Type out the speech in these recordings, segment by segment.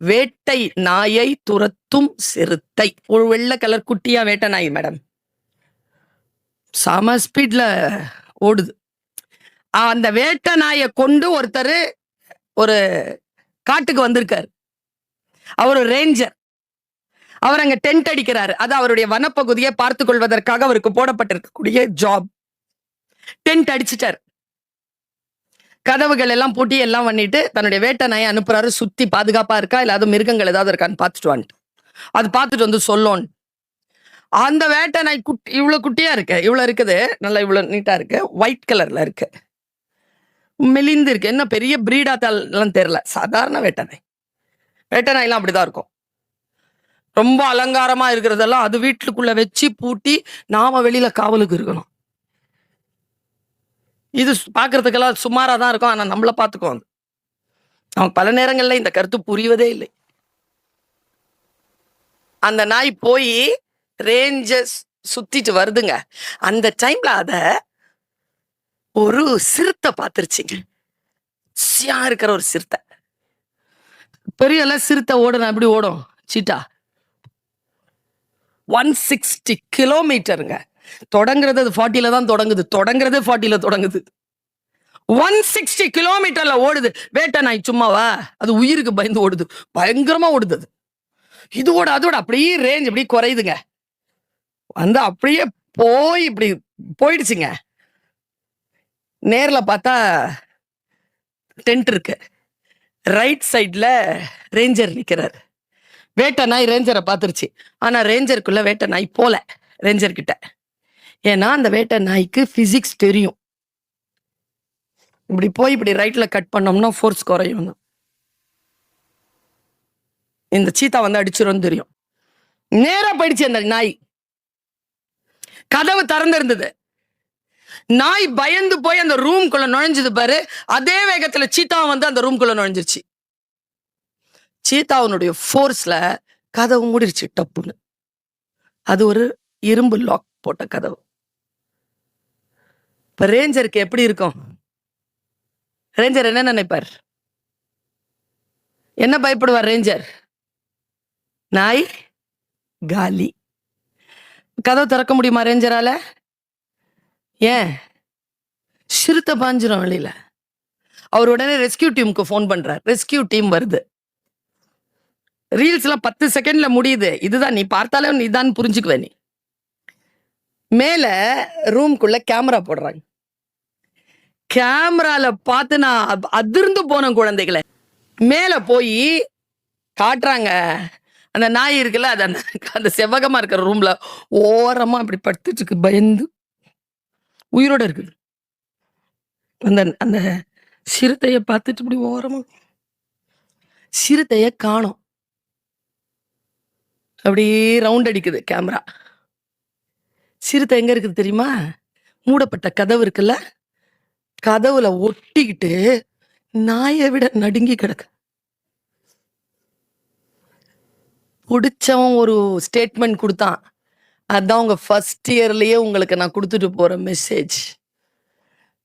வேட்டை நாயை துரத்தும் சிறுத்தை. ஒரு வெள்ளை கலர் குட்டியா வேட்டை நாய் மேடம், சம ஸ்பீட்ல ஓடுது. அந்த வேட்டை நாயை கொண்டு ஒருத்தர் ஒரு காட்டுக்கு வந்திருக்காரு. அவர் ஒரு ரேஞ்சர். அவர் அங்க டென்ட் அடிக்கிறாரு. அது அவருடைய வனப்பகுதியை பார்த்துக் கொள்வதற்காக அவருக்கு போடப்பட்டிருக்கக்கூடிய ஜாப். டென்ட் அடிச்சிட்டார், கதவுகள் எல்லாம் பூட்டி எல்லாம் பண்ணிட்டு தன்னுடைய வேட்டை நாயை அனுப்புறாரு. சுத்தி பாதுகாப்பா இருக்கா, இல்லாத மிருகங்கள் ஏதாவது இருக்கான்னு பார்த்துட்டு வந்துட்டு அது பார்த்துட்டு வந்து சொல்லோன். அந்த வேட்டை நாய் குட்டி இவ்வளவு குட்டியா இருக்கு, இவ்வளவு இருக்குது, நல்லா இவ்வளவு நீட்டா இருக்கு, ஒயிட் கலர்ல இருக்கு, மெலிந்து இருக்கு. என்ன பெரிய பிரீடாத்தால் தெரியல, சாதாரண வேட்டை நாய். வேட்டை நாயெல்லாம் அப்படிதான் இருக்கும். ரொம்ப அலங்காரமா இருக்கிறதெல்லாம் அது வீட்டுக்குள்ள வச்சு பூட்டி நாம வெளியில காவலுக்கு இருக்கணும். இது பாக்குறதுக்கெல்லாம் சுமாரா தான் இருக்கும், ஆனா நம்மள பாத்துக்கோ. அவன் பல நேரங்கள்ல இந்த கருத்து புரிவதே இல்லை. அந்த நாய் போய் ரேஞ்சஸ் சுத்திட்டு வருதுங்க. அந்த டைம்ல அத ஒரு சிறுத்தை பாத்துருச்சுங்க. சியா இருக்கிற ஒரு சிறுத்தை. பெரிய சிறுத்தை ஓடுனா எப்படி ஓடும்? சீட்டா 160 கிலோமீட்டருங்க. தொடங்குறது அது 40ல தான் தொடங்குது, தொடங்குறதே 40ல தொடங்குது. 160 கிலோமீட்டர்ல ஓடுது வேட்டை நாய். சும்மாவா? அது உயிருக்கு பயந்து ஓடுது, பயங்கரமா ஓடுது. இதோட அதோட அப்படியே ரேஞ்ச் அப்படியே குறையுதுங்க. வந்து அப்படியே போய் இப்படி போயிடுச்சுங்க. நேர்ல பார்த்தா டென்ட் இருக்கு, ரைட் சைட்ல ரேஞ்சர் நிக்கிறாரு. வேட்டை நாய் ரேஞ்சரை பார்த்துருச்சு, ஆனா ரேஞ்சருக்குள்ள வேட்டை நாய் போல ரேஞ்சர் கிட்ட. ஏன்னா அந்த வேட்டை நாய்க்கு பிசிக்ஸ் தெரியும். இப்படி போய் இப்படி ரைட்ல கட் பண்ணோம்னா ஃபோர்ஸ் குறையும், இந்த சீத்தா வந்து அடிச்சிரும் தெரியும். நேரா போயிடுச்சு அந்த நாய். கதவு திறந்திருந்தது. நாய் பயந்து போய் அந்த ரூம்குள்ள நுழைஞ்சது பாரு. அதே வேகத்துல சீத்தா வந்து அந்த ரூம்குள்ள நுழைஞ்சிருச்சு. சீத்தாவுடைய ஃபோர்ஸ்ல கதவு மூடிருச்சு டப்புன்னு. அது ஒரு இரும்பு லாக் போட்ட கதவு. இப்ப ரேஞ்சருக்கு எப்படி இருக்கும்? ரேஞ்சர் என்ன நினைப்பார்? என்ன பயப்படுவார் ரேஞ்சர்? நாய் காலி. கதவு திறக்க முடியுமா ரேஞ்சரால? ஏன்? சிறுத்தை பாஞ்சிரும் வெளியில. அவர் உடனே ரெஸ்கியூ டீமுக்கு போன் பண்றார். ரெஸ்கியூ டீம் வருது. ரீல்ஸ்ல 10 செகண்ட்ல முடியுது. இதுதான் நீ பார்த்தாலே நீ தான் புரிஞ்சுக்குவே. நீ மேல ரூம்குள்ள கேமரா போடுறாங்க. கேமரால பார்த்து நான் அதிர்ந்து போன குழந்தைகளை. மேல போய் காட்டுறாங்க, அந்த நாய் இருக்குல்ல, அது அந்த செவ்வகமா இருக்கிற ரூம்ல ஓரமா அப்படி படுத்துட்டு இருக்கு, பயந்து உயிரோட இருக்கு. அந்த அந்த சிறுத்தைய பார்த்துட்டு இப்படி ஓரமா, சிறுத்தைய காணோம். அப்படியே ரவுண்ட் அடிக்குது கேமரா. சிறுத்தை எங்க இருக்குது தெரியுமா? மூடப்பட்ட கதவு இருக்குல்ல, கதவுல ஒட்டிக்கிட்டு நாயை விட நடுங்கி கிடக்கு. பிடிச்சவன் ஒரு ஸ்டேட்மெண்ட் கொடுத்தான். அதான் உங்க ஃபர்ஸ்ட் இயர்லயே உங்களுக்கு நான் கொடுத்துட்டு போற மெசேஜ்.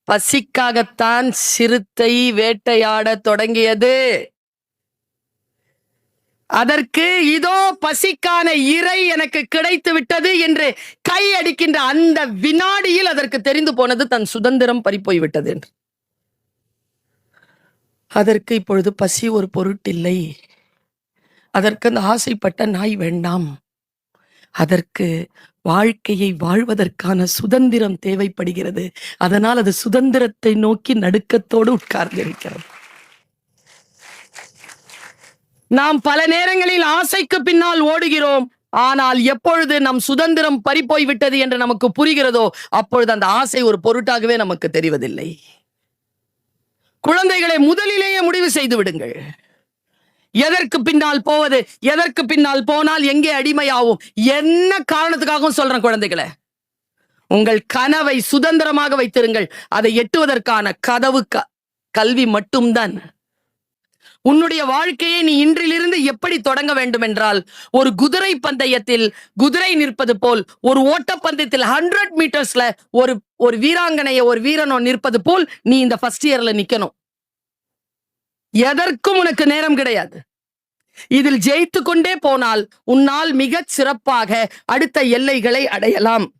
பசிக்காகத்தான் சிறுத்தை வேட்டையாட தொடங்கியது. அதற்கு இதோ பசிக்கான இறை எனக்கு கிடைத்து விட்டது என்று கை அடிக்கின்ற அந்த வினாடியில் அதற்கு தெரிந்து போனது தன் சுதந்திரம் பறிப்போய் விட்டது என்று. அதற்கு இப்பொழுது பசி ஒரு பொருட்டில்லை. அதற்கு அந்த ஆசைப்பட்ட நாய் வேண்டாம். அதற்கு வாழ்க்கையை வாழ்வதற்கான சுதந்திரம் தேவைப்படுகிறது. அதனால் அது சுதந்திரத்தை நோக்கி நடுக்கத்தோடு உட்கார்ந்திருக்கிறது. நாம் பல நேரங்களில் ஆசைக்கு பின்னால் ஓடுகிறோம். ஆனால் எப்பொழுது நம் சுதந்திரம் பறிப்போய் விட்டது என்று நமக்கு புரிகிறதோ அப்பொழுது அந்த ஆசை ஒரு பொருட்டாகவே நமக்கு தெரிவதில்லை. குழந்தைகளை முதலிலேயே முடிவு செய்து விடுங்கள். எதற்கு பின்னால் போவது, எதற்கு பின்னால் போனால் எங்கே அடிமையாகும், என்ன காரணத்துக்காகவும் சொல்றேன் குழந்தைகளை, உங்கள் கனவை சுதந்திரமாக வைத்திருங்கள். அதை எட்டுவதற்கான கதவு கல்வி மட்டும்தான். உன்னுடைய வாழ்க்கையை நீ இன்றிலிருந்து எப்படி தொடங்க வேண்டும் என்றால், ஒரு குதிரை பந்தயத்தில் குதிரை நிற்பது போல், ஒரு ஓட்டப்பந்தயத்தில் 100 மீட்டர்ஸ்ல ஒரு வீராங்கனைய ஒரு வீரனோ நிற்பது போல் நீ இந்த ஃபர்ஸ்ட் இயர்ல நிக்கணும். எதற்கும் உனக்கு நேரம் கிடையாது. இதில் ஜெயித்து கொண்டே போனால் உன்னால் மிகச் சிறப்பாக அடுத்த எல்லைகளை அடையலாம்.